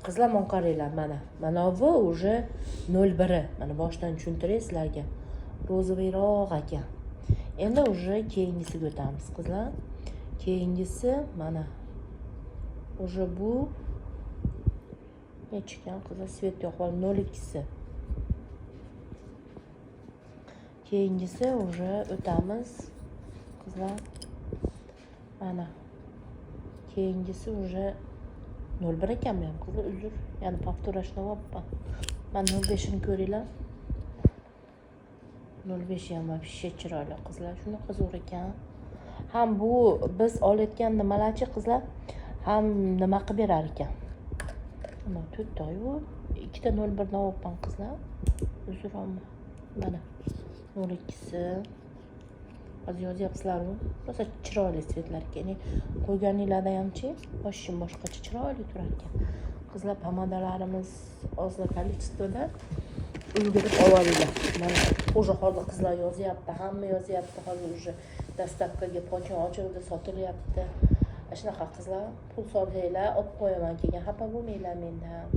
qizlar mana qaranglar, mana bu уже 01. Mana boshdan tushuntiray sizlarga. Rozoviyroq ekan. Endi уже keyingisiga o'tamiz qizlar. Keyingisi mana уже bu nechikan qizlar svet yoqib 02si. Keyingisi уже o'tamiz qizlar. Mana keyingisi уже 01 ekanmi ham qizlar, uzr. Ya'ni повторashlayapman. Mana 05ni ko'ringlar. 05 ham вообще chiroyli qizlar, shunaqa zo'r ekan. Ham bu biz olayotgan nimalarchi qizlar, ham nima qilib berar ekan. Mana 4 oy-ku 2 ta 01 dan olibman qizlar. Uzr olma. Mana 02si. Hozir yozyapsizlar-ku. Rosa chiroyli svetlar ekan. Qo'yganinglarda hamchi, boshim boshqacha chiroyli turar ekan. Qizlar pomadalarimiz ozgina kolичествоda ulgurib olinglar. Mana уже hozir qizlar yozyapti, hamma yozyapti. Hozir уже dastavkaga pochon ochildi, sotilyapti. Shunaqa qizlar, pul solsanglar olib qo'yaman keyin, xafa bo'lmanglar mendan.